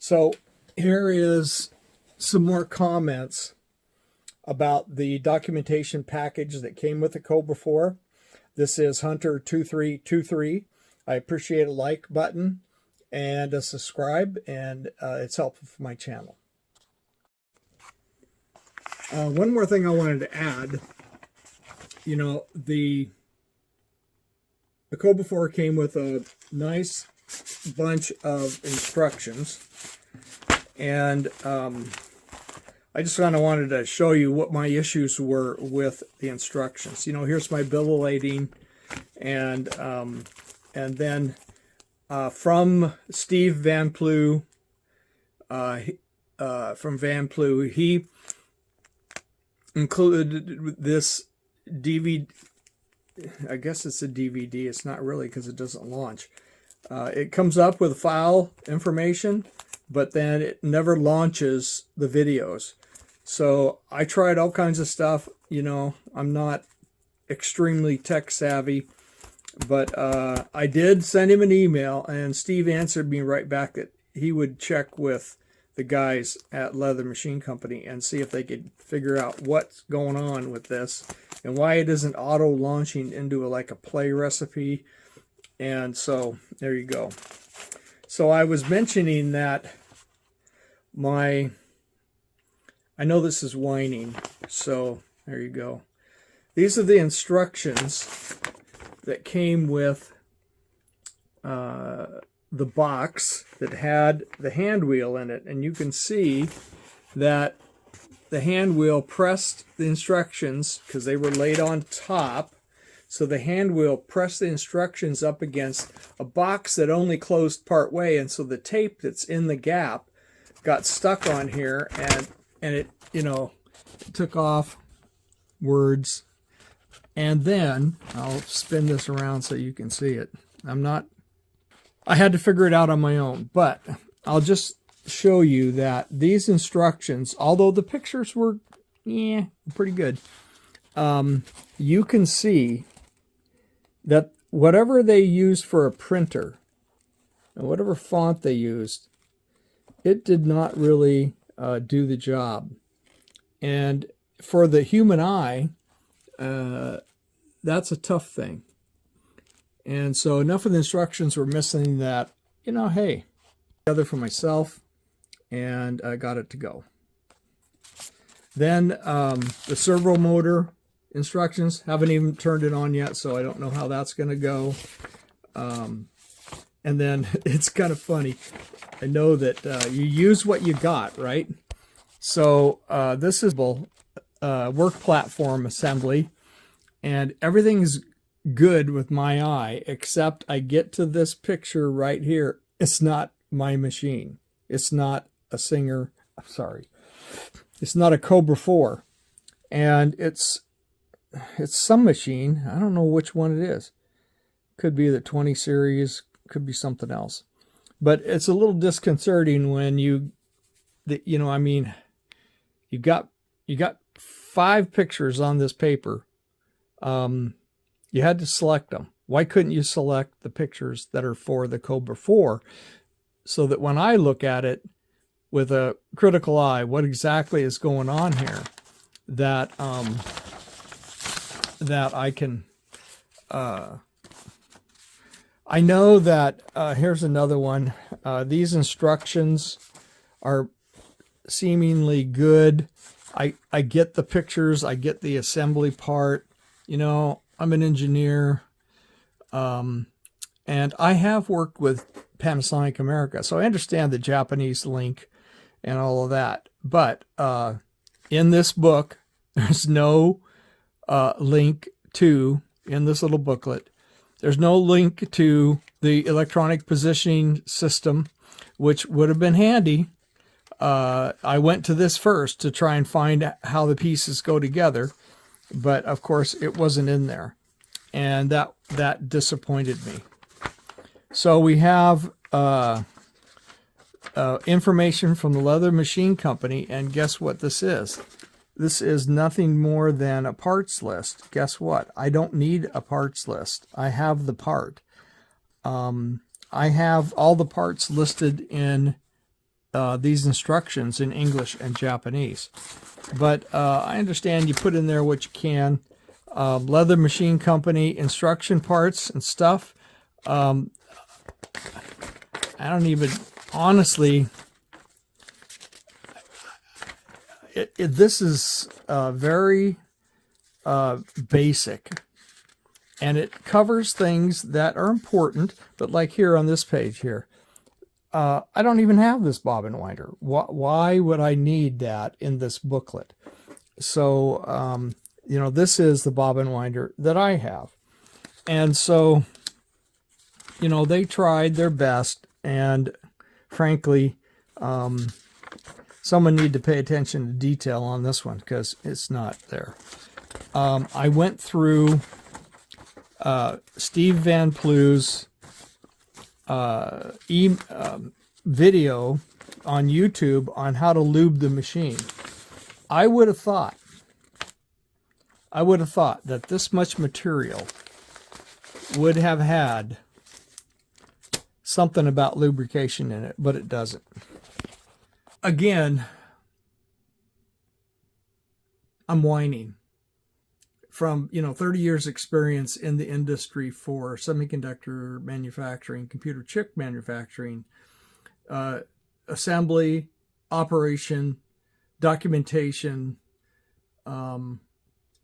So here is some more comments about the documentation package that came with the Cobra 4. This is Hunter2323. I appreciate a like button and a subscribe, and it's helpful for my channel. One more thing I wanted to add, you know, the Cobra 4 came with a nice bunch of instructions, and I just kind of wanted to show you what my issues were with the instructions. You know, here's my bill of lading, and then from Steve Van Plu, from Van Plu, he included this DVD. I guess it's a DVD. It's not really, because it doesn't launch. It comes up with file information, but then it never launches the videos. So I tried all kinds of stuff. You know, I'm not extremely tech savvy, but I did send him an email, and Steve answered me right back that he would check with the guys at Leather Machine Company and see if they could figure out what's going on with this and why it isn't auto launching into like a play recipe. And so there you go. So I was mentioning that I know this is whining, so there you go. These are the instructions that came with the box that had the hand wheel in it, and you can see that the hand wheel pressed the instructions because they were laid on top. So the hand wheel pressed the instructions up against a box that only closed part way, and so the tape that's in the gap got stuck on here, and it, you know, took off words. And then I'll spin this around so you can see it. I had to figure it out on my own, but I'll just show you that these instructions, although the pictures were, pretty good, you can see that whatever they used for a printer, and whatever font they used, it did not really do the job. And for the human eye, that's a tough thing. And so enough of the instructions were missing that, you know, hey, together for myself, and I got it to go. Then the servo motor instructions, haven't even turned it on yet, so I don't know how that's going to go. And then it's kind of funny. I know that you use what you got, right? So this is work platform assembly, and everything's good with my eye, except I get to this picture right here. It's not my machine. It's not a Singer. I'm sorry. It's not a Cobra 4. And it's some machine. I don't know which one it is. Could be the 20 series. Could be something else. But it's a little disconcerting when you know, I mean, you got 5 pictures on this paper. You had to select them. Why couldn't you select the pictures that are for the Cobra 4 so that when I look at it with a critical eye, what exactly is going on here, that that I can, I know that, here's another one. These instructions are seemingly good. I get the pictures, I get the assembly part. You know, I'm an engineer, and I have worked with Panasonic America, so I understand the Japanese link and all of that. But in this book, there's no link to, in this little booklet, there's no link to the electronic positioning system, which would have been handy. I went to this first to try and find how the pieces go together, but of course it wasn't in there, and that disappointed me. So we have information from the Leather Machine Company, and guess what this is? This is nothing more than a parts list. Guess what? I don't need a parts list. I have the part. I have all the parts listed in these instructions in English and Japanese. But I understand you put in there what you can. Leather Machine Company instruction parts and stuff. I don't even, honestly, this is very basic, and it covers things that are important. But like here on this page here, I don't even have this bobbin winder. Why would I need that in this booklet? So, you know, this is the bobbin winder that I have. And so, you know, they tried their best, and frankly, someone need to pay attention to detail on this one because it's not there. I went through Steve Van Plu's video on YouTube on how to lube the machine. I would have thought that this much material would have had something about lubrication in it, but it doesn't. Again, I'm whining. From, you know, 30 years experience in the industry for semiconductor manufacturing, computer chip manufacturing, assembly, operation, documentation,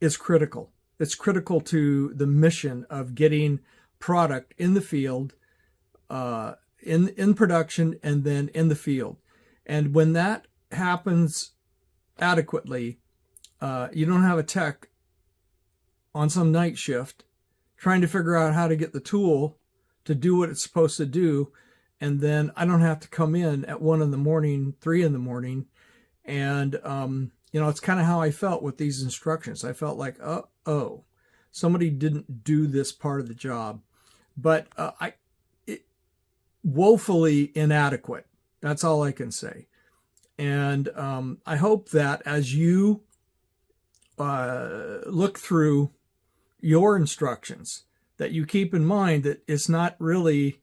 is critical. It's critical to the mission of getting product in the field, in production, and then in the field. And when that happens adequately, you don't have a tech on some night shift trying to figure out how to get the tool to do what it's supposed to do. And then I don't have to come in at 1 in the morning, 3 in the morning. And, you know, it's kind of how I felt with these instructions. I felt like, oh, somebody didn't do this part of the job. But woefully inadequate. That's all I can say. And I hope that as you look through your instructions, that you keep in mind that it's not really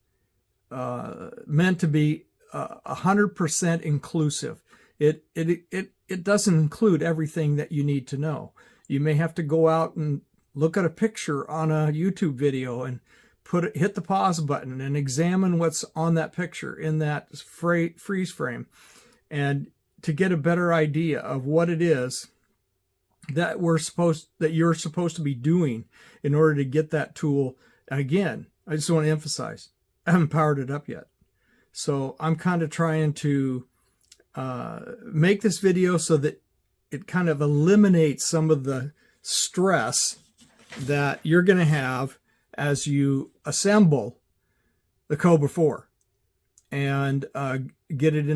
meant to be 100% inclusive. It doesn't include everything that you need to know. You may have to go out and look at a picture on a YouTube video and hit the pause button and examine what's on that picture in that freeze frame, and to get a better idea of what it is that you're supposed to be doing in order to get that tool. And again, I just want to emphasize, I haven't powered it up yet. So I'm kind of trying to make this video so that it kind of eliminates some of the stress that you're going to have as you assemble the Cobra 4 and get it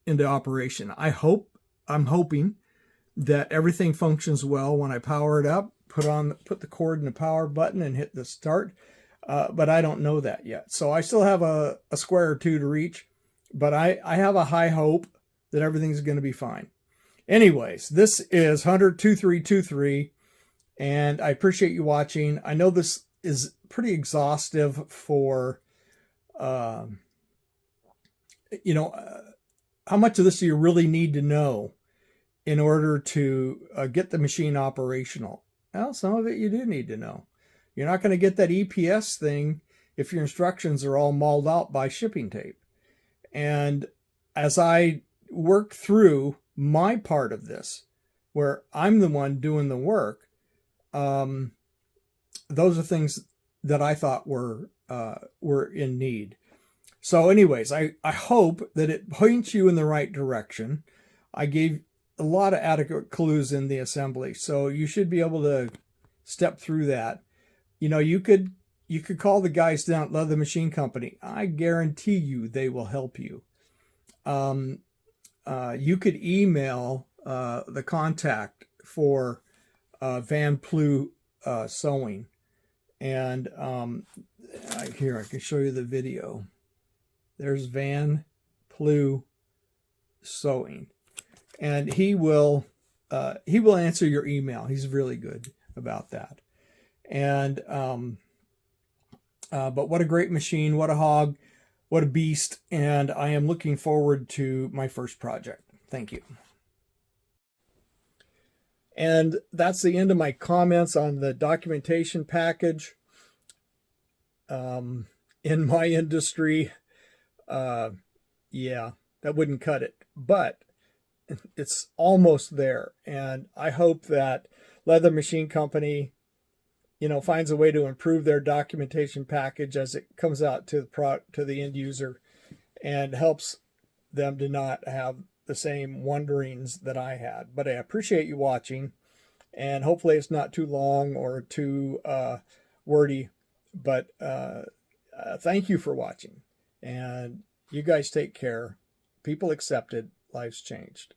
into operation. I'm hoping that everything functions well when I power it up, put the cord in the power button and hit the start. But I don't know that yet. So I still have a square or two to reach, but I have a high hope that everything's going to be fine. Anyways, this is Hunter2323, and I appreciate you watching. I know this is pretty exhaustive for, you know, how much of this do you really need to know in order to get the machine operational? Well, some of it you do need to know. You're not going to get that EPS thing if your instructions are all mauled out by shipping tape. And as I work through my part of this, where I'm the one doing the work, those are things that I thought were in need. So anyways, I hope that it points you in the right direction. I gave a lot of adequate clues in the assembly, so you should be able to step through that. You know, you could call the guys down at Leather Machine Company. I guarantee you they will help you. You could email the contact for Van Plu Sewing, and here I can show you the video. There's Van Plu Sewing, and he will answer your email. He's really good about that. And but what a great machine, what a hog. what a beast. And I am looking forward to my first project. Thank you. And that's the end of my comments on the documentation package. In my industry, yeah, that wouldn't cut it, but it's almost there. And I hope that Leather Machine Company, finds a way to improve their documentation package as it comes out to the end user, and helps them to not have the same wonderings that I had. But I appreciate you watching, and hopefully it's not too long or too wordy. But thank you for watching, and you guys take care. People accepted, lives changed.